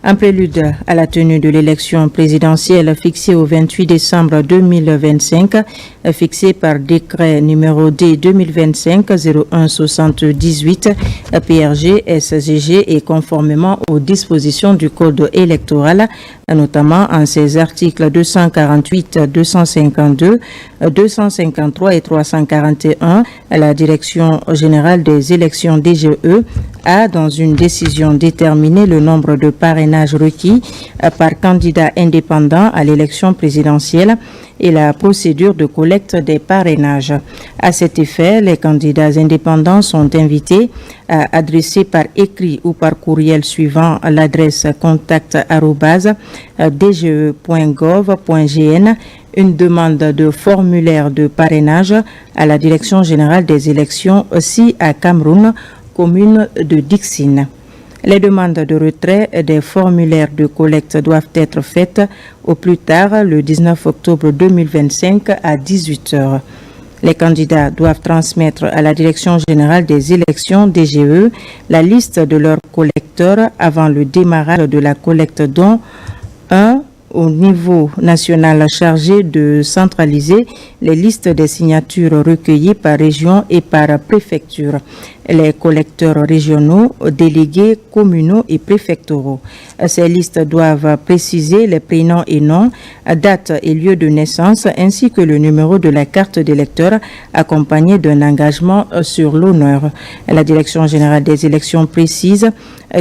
En prélude à la tenue de l'élection présidentielle fixée au 28 décembre 2025, fixée par décret numéro D 2025-0178 PRG SGG et conformément aux dispositions du Code électoral, notamment en ses articles 248, 252, 253 et 341, la Direction générale des élections DGE a, dans une décision, déterminé le nombre de parrainages requis par candidat indépendant à l'élection présidentielle et la procédure de collecte des parrainages. À cet effet, les candidats indépendants sont invités à adresser par écrit ou par courriel suivant l'adresse contact@dge.gov.gn une demande de formulaire de parrainage à la Direction générale des élections aussi à Cameroun, commune de Dixine. Les demandes de retrait des formulaires de collecte doivent être faites au plus tard le 19 octobre 2025 à 18h. Les candidats doivent transmettre à la Direction générale des élections DGE la liste de leurs collecteurs avant le démarrage de la collecte, dont un au niveau national chargé de centraliser les listes des signatures recueillies par région et par préfecture. Les collecteurs régionaux, délégués communaux et préfectoraux. Ces listes doivent préciser les prénoms et noms, date et lieu de naissance, ainsi que le numéro de la carte d'électeur accompagné d'un engagement sur l'honneur. La Direction générale des élections précise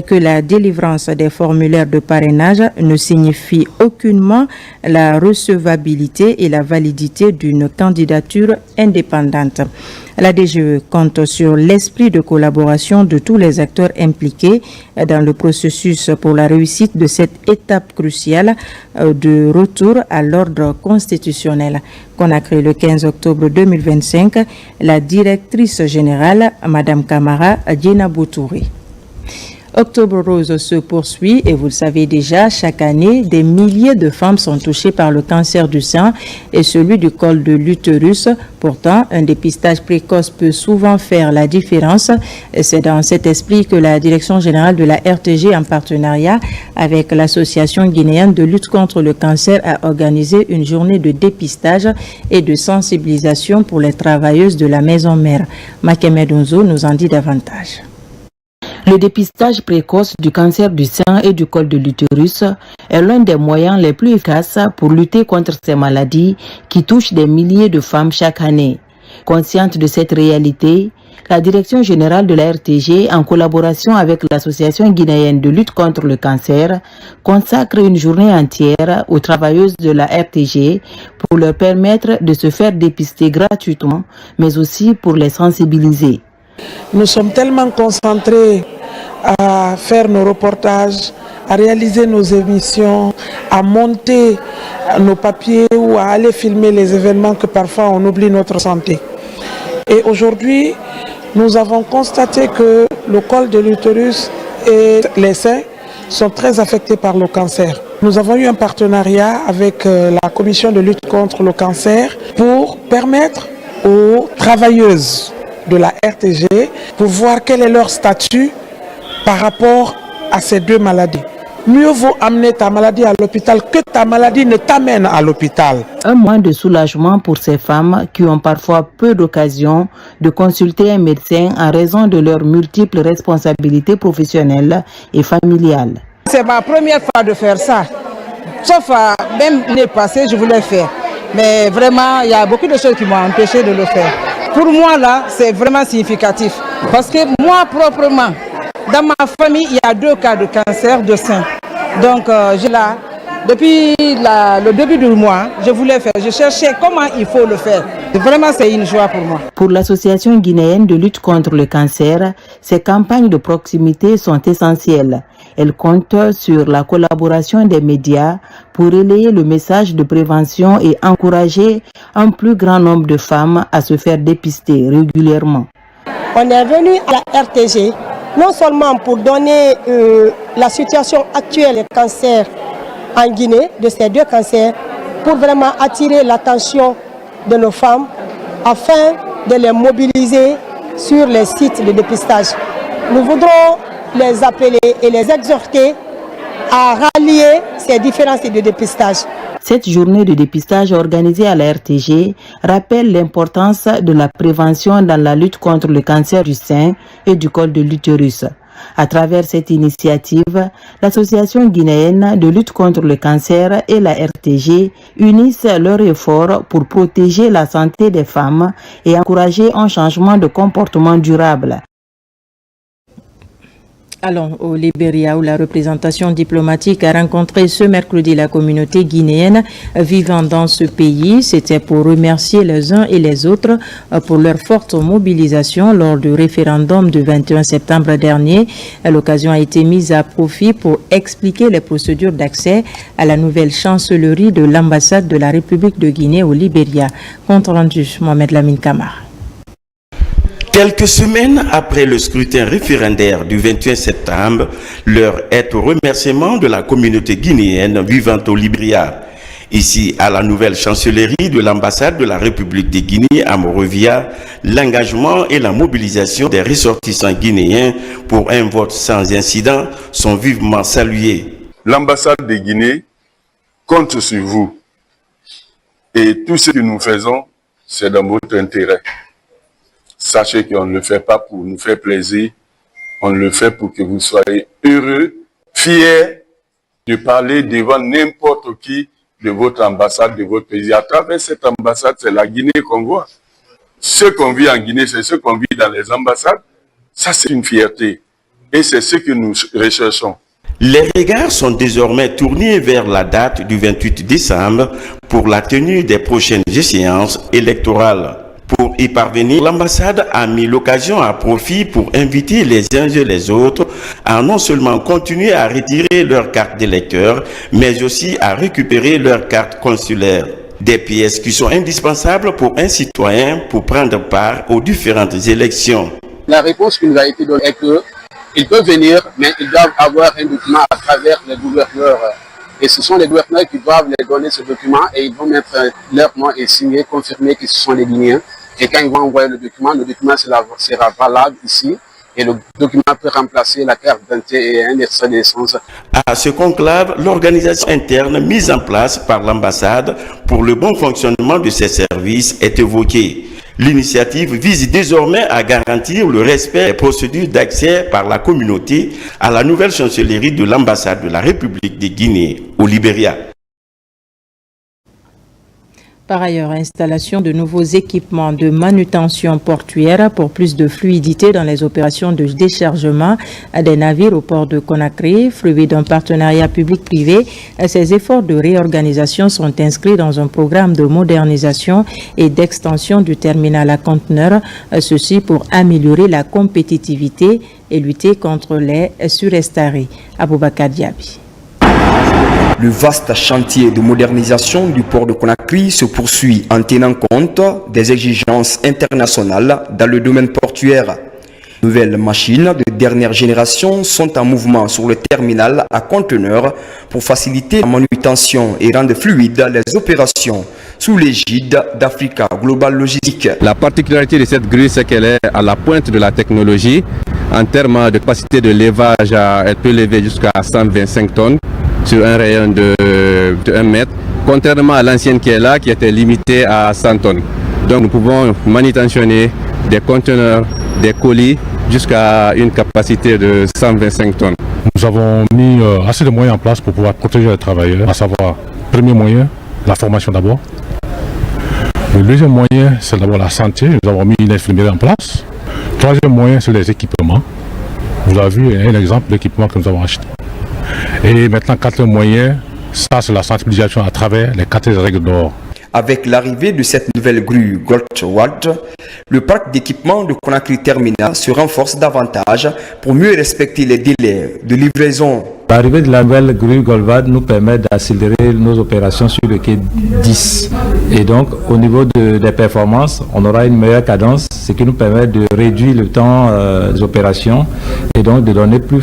que la délivrance des formulaires de parrainage ne signifie aucune aucunement la recevabilité et la validité d'une candidature indépendante. La DGE compte sur l'esprit de collaboration de tous les acteurs impliqués dans le processus pour la réussite de cette étape cruciale de retour à l'ordre constitutionnel. Conakry le 15 octobre 2025, la directrice générale, Madame Camara Djena Boutouri. Octobre Rose se poursuit et vous le savez déjà, chaque année, des milliers de femmes sont touchées par le cancer du sein et celui du col de l'utérus. Pourtant, un dépistage précoce peut souvent faire la différence. C'est dans cet esprit que la Direction générale de la RTG, en partenariat avec l'Association guinéenne de lutte contre le cancer, a organisé une journée de dépistage et de sensibilisation pour les travailleuses de la maison mère. Makemed Onzo nous en dit davantage. Le dépistage précoce du cancer du sein et du col de l'utérus est l'un des moyens les plus efficaces pour lutter contre ces maladies qui touchent des milliers de femmes chaque année. Consciente de cette réalité, la Direction générale de la RTG, en collaboration avec l'Association guinéenne de lutte contre le cancer, consacre une journée entière aux travailleuses de la RTG pour leur permettre de se faire dépister gratuitement, mais aussi pour les sensibiliser. Nous sommes tellement concentrés à faire nos reportages, à réaliser nos émissions, à monter nos papiers ou à aller filmer les événements que parfois on oublie notre santé. Et aujourd'hui, nous avons constaté que le col de l'utérus et les seins sont très affectés par le cancer. Nous avons eu un partenariat avec la Commission de lutte contre le cancer pour permettre aux travailleuses de la RTG pour voir quel est leur statut par rapport à ces deux maladies. Mieux vaut amener ta maladie à l'hôpital que ta maladie ne t'amène à l'hôpital. Un moyen de soulagement pour ces femmes qui ont parfois peu d'occasion de consulter un médecin en raison de leurs multiples responsabilités professionnelles et familiales. C'est ma première fois de faire ça. Sauf même l'année passée, je voulais faire. Mais vraiment, il y a beaucoup de choses qui m'ont empêché de le faire. Pour moi, là, c'est vraiment significatif. Parce que moi, proprement, dans ma famille, il y a 2 cas de cancer de sein. Donc, depuis le début du mois, je voulais faire. Je cherchais comment il faut le faire. Vraiment, c'est une joie pour moi. Pour l'Association guinéenne de lutte contre le cancer, ces campagnes de proximité sont essentielles. Elles comptent sur la collaboration des médias pour relayer le message de prévention et encourager un plus grand nombre de femmes à se faire dépister régulièrement. On est venu à la RTG non seulement pour donner la situation actuelle des cancers en Guinée, de ces 2 cancers, pour vraiment attirer l'attention de nos femmes afin de les mobiliser sur les sites de dépistage. Nous voudrons les appeler et les exhorter à rallier ces différents sites de dépistage. Cette journée de dépistage organisée à la RTG rappelle l'importance de la prévention dans la lutte contre le cancer du sein et du col de l'utérus. À travers cette initiative, l'Association guinéenne de lutte contre le cancer et la RTG unissent leurs efforts pour protéger la santé des femmes et encourager un changement de comportement durable. Allons au Libéria où la représentation diplomatique a rencontré ce mercredi la communauté guinéenne vivant dans ce pays. C'était pour remercier les uns et les autres pour leur forte mobilisation lors du référendum du 21 septembre dernier. L'occasion a été mise à profit pour expliquer les procédures d'accès à la nouvelle chancellerie de l'ambassade de la République de Guinée au Libéria. Compte rendu, Mohamed Lamine Camara. Quelques semaines après le scrutin référendaire du 21 septembre, l'heure est au remerciement de la communauté guinéenne vivant au Libéria. Ici, à la nouvelle chancellerie de l'ambassade de la République de Guinée à Monrovia, l'engagement et la mobilisation des ressortissants guinéens pour un vote sans incident sont vivement salués. L'ambassade de Guinée compte sur vous. Et tout ce que nous faisons, c'est dans votre intérêt. Sachez qu'on ne le fait pas pour nous faire plaisir, on le fait pour que vous soyez heureux, fiers de parler devant n'importe qui de votre ambassade, de votre pays. À travers cette ambassade, c'est la Guinée qu'on voit. Ce qu'on vit en Guinée, c'est ce qu'on vit dans les ambassades. Ça, c'est une fierté. Et c'est ce que nous recherchons. Les regards sont désormais tournés vers la date du 28 décembre pour la tenue des prochaines échéances électorales. Pour y parvenir, l'ambassade a mis l'occasion à profit pour inviter les uns et les autres à non seulement continuer à retirer leur carte d'électeur, mais aussi à récupérer leur carte consulaire. Des pièces qui sont indispensables pour un citoyen pour prendre part aux différentes élections. La réponse qui nous a été donnée est qu'ils peuvent venir, mais ils doivent avoir un document à travers les gouverneurs. Et ce sont les gouverneurs qui doivent les donner ce document et ils vont mettre leur nom et signer, confirmer que ce sont les Guinéens. Et quand ils vont envoyer le document sera valable ici. Et le document peut remplacer la carte d'identité et un extrait de naissance. À ce conclave, l'organisation interne mise en place par l'ambassade pour le bon fonctionnement de ces services est évoquée. L'initiative vise désormais à garantir le respect des procédures d'accès par la communauté à la nouvelle chancellerie de l'ambassade de la République de Guinée au Libéria. Par ailleurs, installation de nouveaux équipements de manutention portuaire pour plus de fluidité dans les opérations de déchargement des navires au port de Conakry, fruit d'un partenariat public-privé. Ces efforts de réorganisation sont inscrits dans un programme de modernisation et d'extension du terminal à conteneurs, ceci pour améliorer la compétitivité et lutter contre les surestarés. Aboubakar Diaby. Le vaste chantier de modernisation du port de Conakry se poursuit en tenant compte des exigences internationales dans le domaine portuaire. Nouvelles machines de dernière génération sont en mouvement sur le terminal à conteneurs pour faciliter la manutention et rendre fluides les opérations sous l'égide d'Africa Global Logistique. La particularité de cette grue, c'est qu'elle est à la pointe de la technologie. En termes de capacité de levage, elle peut lever jusqu'à 125 tonnes. Sur un rayon de 1 mètre, contrairement à l'ancienne qui est là, qui était limitée à 100 tonnes. Donc nous pouvons manutentionner des conteneurs, des colis, jusqu'à une capacité de 125 tonnes. Nous avons mis assez de moyens en place pour pouvoir protéger les travailleurs, à savoir, premier moyen, la formation d'abord. Le deuxième moyen, c'est d'abord la santé. Nous avons mis une infirmerie en place. Troisième moyen, c'est les équipements. Vous avez vu un exemple d'équipement que nous avons acheté. Et maintenant, quatrième moyen, ça c'est la sensibilisation à travers les 4 règles d'or. Avec l'arrivée de cette nouvelle grue Goldwald, le parc d'équipement de Conakry Terminal se renforce davantage pour mieux respecter les délais de livraison. L'arrivée de la nouvelle grue Goldwald nous permet d'accélérer nos opérations sur le quai 10. Et donc, au niveau des performances, on aura une meilleure cadence, ce qui nous permet de réduire le temps des opérations et donc de donner plus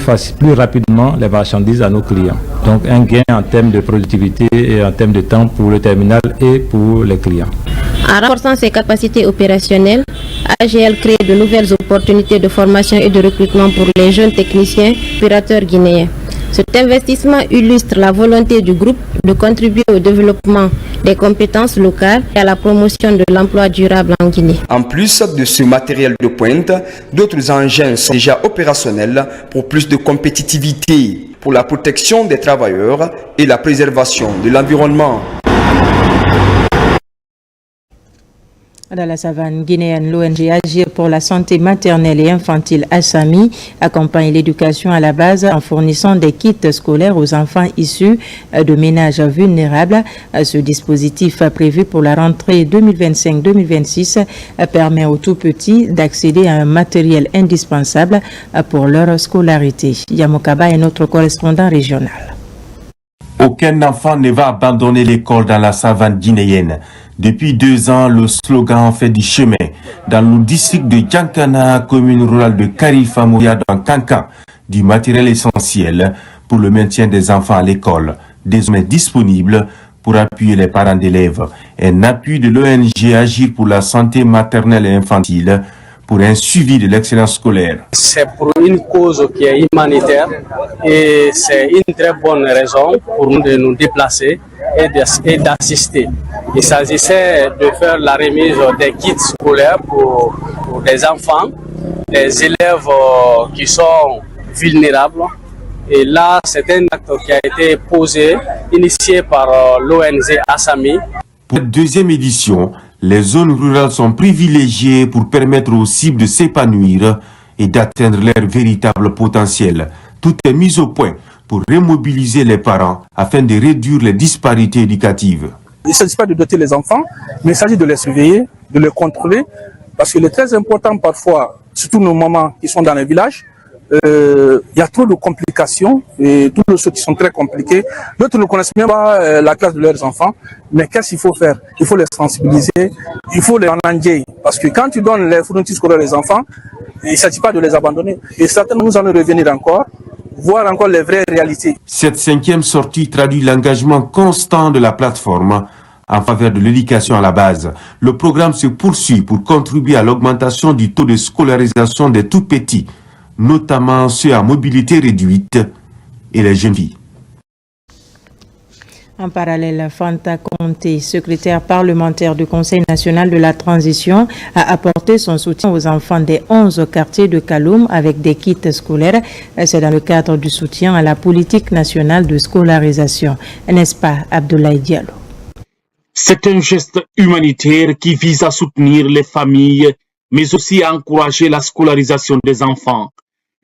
rapidement les marchandises à nos clients. Donc, un gain en termes de productivité et en termes de temps pour le terminal et pour les clients. En renforçant ses capacités opérationnelles, AGL crée de nouvelles opportunités de formation et de recrutement pour les jeunes techniciens opérateurs guinéens. Cet investissement illustre la volonté du groupe de contribuer au développement des compétences locales et à la promotion de l'emploi durable en Guinée. En plus de ce matériel de pointe, d'autres engins sont déjà opérationnels pour plus de compétitivité, pour la protection des travailleurs et la préservation de l'environnement. Dans la savane guinéenne, l'ONG Agir pour la santé maternelle et infantile ASAMI accompagne l'éducation à la base en fournissant des kits scolaires aux enfants issus de ménages vulnérables. Ce dispositif prévu pour la rentrée 2025-2026 permet aux tout-petits d'accéder à un matériel indispensable pour leur scolarité. Yamokaba est notre correspondant régional. Aucun enfant ne va abandonner l'école dans la savane guinéenne. Depuis 2 ans, le slogan fait du chemin. Dans le district de Djankana, commune rurale de Karifamoya dans Kankan, du matériel essentiel pour le maintien des enfants à l'école, désormais disponible pour appuyer les parents d'élèves. Un appui de l'ONG Agir pour la santé maternelle et infantile pour un suivi de l'excellence scolaire. C'est pour une cause qui est humanitaire et c'est une très bonne raison pour nous de nous déplacer et d'assister. Il s'agissait de faire la remise des kits scolaires pour des enfants, des élèves qui sont vulnérables. Et là, c'est un acte qui a été posé, initié par l'ONG ASAMI. Pour cette deuxième édition, les zones rurales sont privilégiées pour permettre aux cibles de s'épanouir et d'atteindre leur véritable potentiel. Tout est mis au point. pour remobiliser les parents afin de réduire les disparités éducatives. Il ne s'agit pas de doter les enfants, mais il s'agit de les surveiller, de les contrôler, parce qu'il est très important parfois, surtout nos mamans qui sont dans les villages, il y a trop de complications et tous ceux qui sont très compliqués. D'autres ne connaissent même pas la classe de leurs enfants, mais qu'est-ce qu'il faut faire? Il faut les sensibiliser, il faut les engager, parce que quand tu donnes les fournitures scolaires aux enfants, il ne s'agit pas de les abandonner. Et certainement, nous allons revenir encore, voir encore les vraies réalités. Cette 5e sortie traduit l'engagement constant de la plateforme en faveur de l'éducation à la base. Le programme se poursuit pour contribuer à l'augmentation du taux de scolarisation des tout-petits, notamment ceux à mobilité réduite et les jeunes filles. En parallèle, Fanta Conté, secrétaire parlementaire du Conseil national de la transition, a apporté son soutien aux enfants des 11 quartiers de Kaloum avec des kits scolaires. C'est dans le cadre du soutien à la politique nationale de scolarisation. N'est-ce pas, Abdoulaye Diallo? C'est un geste humanitaire qui vise à soutenir les familles, mais aussi à encourager la scolarisation des enfants.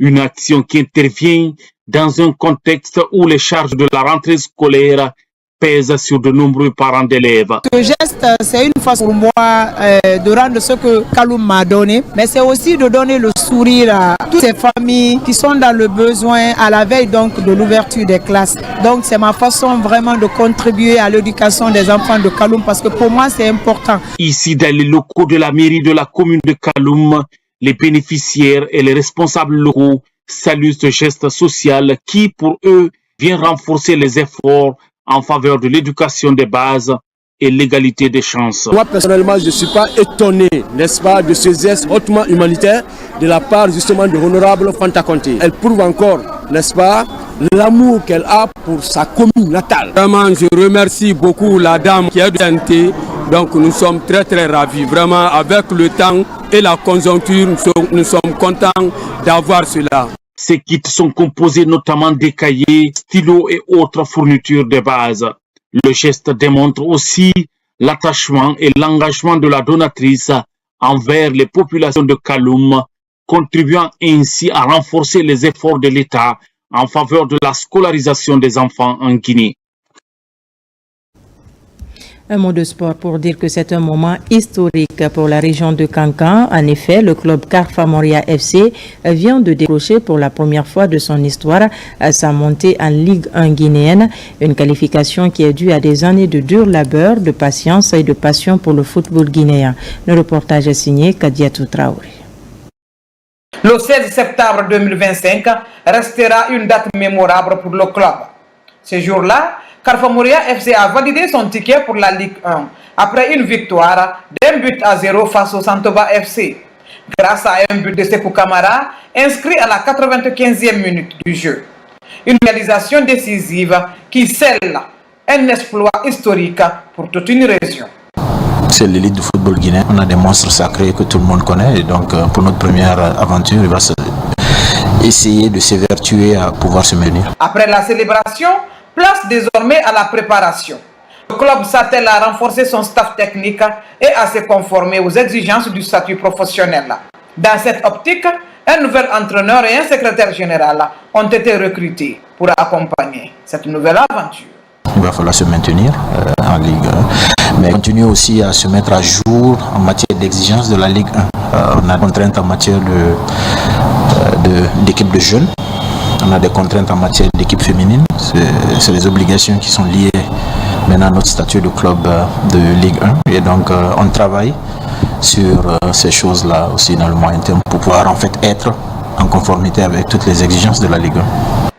Une action qui intervient dans un contexte où les charges de la rentrée scolaire pèse sur de nombreux parents d'élèves. Ce geste, c'est une façon pour moi de rendre ce que Kaloum m'a donné, mais c'est aussi de donner le sourire à toutes ces familles qui sont dans le besoin à la veille donc de l'ouverture des classes. Donc c'est ma façon vraiment de contribuer à l'éducation des enfants de Kaloum parce que pour moi c'est important. Ici dans les locaux de la mairie de la commune de Kaloum, les bénéficiaires et les responsables locaux saluent ce geste social qui pour eux vient renforcer les efforts en faveur de l'éducation des bases et l'égalité des chances. Moi personnellement, je ne suis pas étonné, n'est-ce pas, de ce geste hautement humanitaire de la part justement de l'honorable Fanta Conté. Elle prouve encore, n'est-ce pas, l'amour qu'elle a pour sa commune natale. Vraiment, je remercie beaucoup la dame qui a de santé. Donc nous sommes très ravis. Vraiment, avec le temps et la conjoncture, nous sommes contents d'avoir cela. Ces kits sont composés notamment des cahiers, stylos et autres fournitures de base. Le geste démontre aussi l'attachement et l'engagement de la donatrice envers les populations de Kaloum, contribuant ainsi à renforcer les efforts de l'État en faveur de la scolarisation des enfants en Guinée. Un mot de sport pour dire que c'est un moment historique pour la région de Kankan. En effet, le club Carfa Moria FC vient de décrocher pour la première fois de son histoire sa montée en Ligue 1 guinéenne, une qualification qui est due à des années de dur labeur, de patience et de passion pour le football guinéen. Le reportage est signé Kadiatou Traoré. Le 16 septembre 2025 restera une date mémorable pour le club. Ce jour-là, Carfa Moria FC a validé son ticket pour la Ligue 1 après une victoire d'1-0 face au Santoba FC. Grâce à un but de Sekou Kamara inscrit à la 95e minute du jeu. Une réalisation décisive qui scelle un exploit historique pour toute une région. C'est l'élite du football guinéen. On a des monstres sacrés que tout le monde connaît. Et donc pour notre première aventure, il va essayer de s'évertuer à pouvoir se mener. Après la célébration, place désormais à la préparation. Le club s'attelle à renforcer son staff technique et à se conformer aux exigences du statut professionnel. Dans cette optique, un nouvel entraîneur et un secrétaire général ont été recrutés pour accompagner cette nouvelle aventure. Il va falloir se maintenir en Ligue 1, mais continuer aussi à se mettre à jour en matière d'exigence de la Ligue 1. On a des contraintes en matière d'équipe de jeunes. On a des contraintes en matière d'équipe féminine. C'est les obligations qui sont liées maintenant à notre statut de club de Ligue 1. Et donc, on travaille sur ces choses-là aussi dans le moyen terme pour pouvoir en fait être en conformité avec toutes les exigences de la Ligue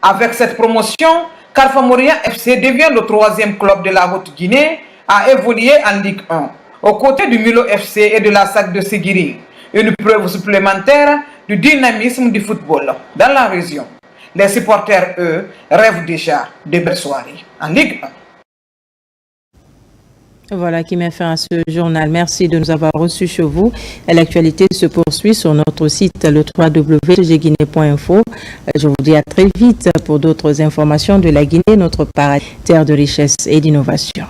1. Avec cette promotion, Carfa Moria FC devient le 3e club de la Haute-Guinée à évoluer en Ligue 1, aux côtés du Milo FC et de la SAC de Séguiri. Une preuve supplémentaire du dynamisme du football dans la région. Les supporters, eux, rêvent déjà de belles soirées en Ligue 1. Voilà qui met fin à ce journal. Merci de nous avoir reçus chez vous. L'actualité se poursuit sur notre site le www.guinée.info. Je vous dis à très vite pour d'autres informations de la Guinée, notre paradis, terre de richesse et d'innovation.